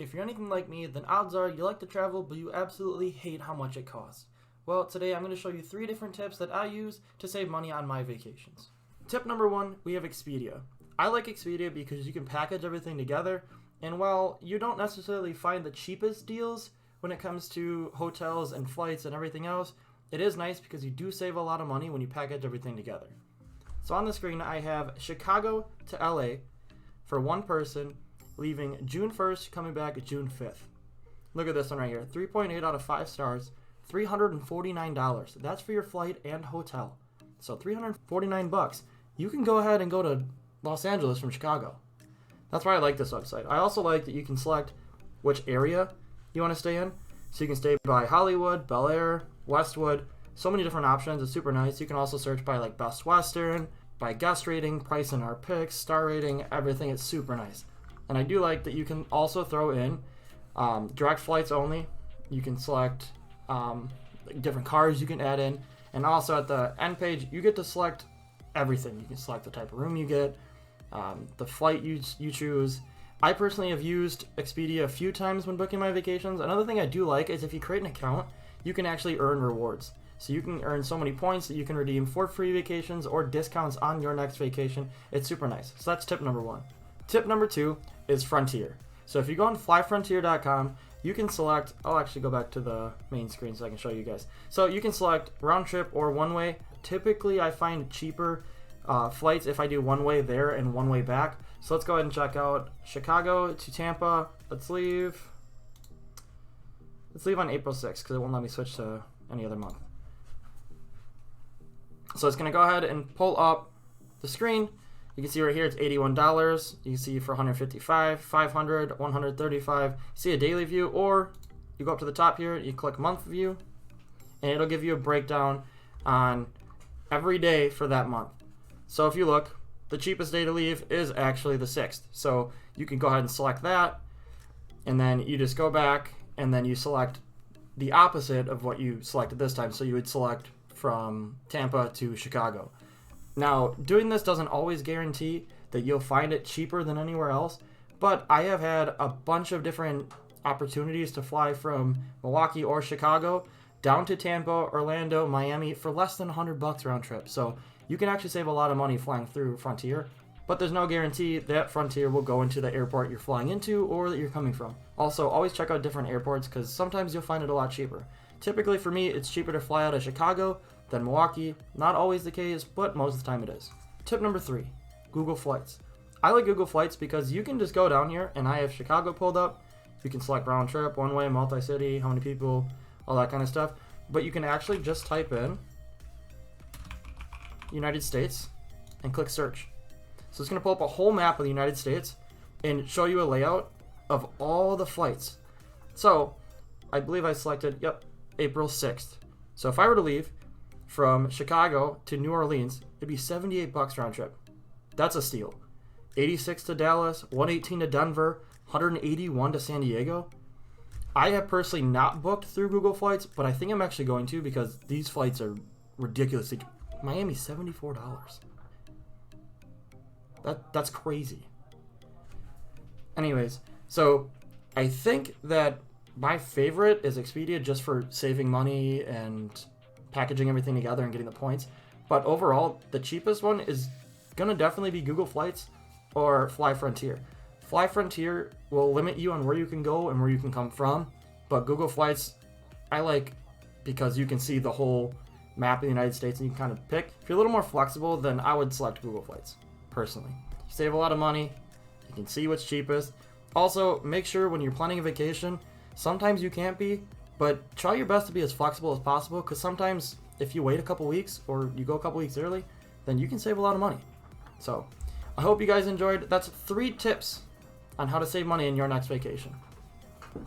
If you're anything like me, then odds are you like to travel, but you absolutely hate how much it costs. Well, today I'm going to show you 3 different tips that I use to save money on my vacations. Tip number 1, we have Expedia. I like Expedia because you can package everything together, and while you don't necessarily find the cheapest deals when it comes to hotels and flights and everything else, it is nice because you do save a lot of money when you package everything together. So on the screen I have Chicago to LA for one person, leaving June 1st, coming back June 5th. Look at this one right here, 3.8 out of 5 stars, $349. That's for your flight and hotel. So $349. You can go ahead and go to Los Angeles from Chicago. That's why I like this website. I also like that you can select which area you want to stay in. So you can stay by Hollywood, Bel Air, Westwood, so many different options. It's super nice. You can also search by like Best Western, by guest rating, price in our picks, star rating, everything. It's super nice. And I do like that you can also throw in direct flights only. You can select different cars you can add in. And also at the end page, you get to select everything. You can select the type of room you get, the flight you choose. I personally have used Expedia a few times when booking my vacations. Another thing I do like is if you create an account, you can actually earn rewards. So you can earn so many points that you can redeem for free vacations or discounts on your next vacation. It's super nice. So that's tip number 1. Tip number 2 is Frontier. So if you go on flyfrontier.com, you can select, I'll actually go back to the main screen so I can show you guys. So you can select round trip or one way. Typically I find cheaper flights if I do one way there and one way back. So let's go ahead and check out Chicago to Tampa. Let's leave on April 6th because it won't let me switch to any other month. So it's going to go ahead and pull up the screen. You can see right here it's $81. You can see for $155, $500, $135. See a daily view, or you go up to the top here, you click month view, and it'll give you a breakdown on every day for that month. So if you look, the cheapest day to leave is actually the 6th. So you can go ahead and select that, and then you just go back, and then you select the opposite of what you selected this time. So you would select from Tampa to Chicago. Now, doing this doesn't always guarantee that you'll find it cheaper than anywhere else, but I have had a bunch of different opportunities to fly from Milwaukee or Chicago down to Tampa, Orlando, Miami for less than $100 round trip. So you can actually save a lot of money flying through Frontier, but there's no guarantee that Frontier will go into the airport you're flying into or that you're coming from. Also, always check out different airports because sometimes you'll find it a lot cheaper. Typically for me, it's cheaper to fly out of Chicago than Milwaukee. Not always the case, but most of the time it is. Tip number 3, Google Flights. I like Google Flights because you can just go down here, and I have Chicago pulled up. You can select round trip, one way, multi-city, how many people, all that kind of stuff. But you can actually just type in United States and click search. So it's going to pull up a whole map of the United States and show you a layout of all the flights. So I believe I selected, April 6th. So if I were to leave from Chicago to New Orleans, it'd be $78 round trip. That's a steal. 86 to Dallas, 118 to Denver, 181 to San Diego. I have personally not booked through Google Flights, but I think I'm actually going to because these flights are ridiculously. Miami, $74. That's crazy. Anyways, so I think that my favorite is Expedia just for saving money and packaging everything together and getting the points. But overall, the cheapest one is going to definitely be Google Flights or Fly Frontier. Fly Frontier will limit you on where you can go and where you can come from. But Google Flights, I like because you can see the whole map of the United States and you can kind of pick. If you're a little more flexible, then I would select Google Flights, personally. You save a lot of money. You can see what's cheapest. Also, make sure when you're planning a vacation, sometimes you can't be, but try your best to be as flexible as possible because sometimes if you wait a couple weeks or you go a couple weeks early, then you can save a lot of money. So I hope you guys enjoyed. That's 3 tips on how to save money in your next vacation.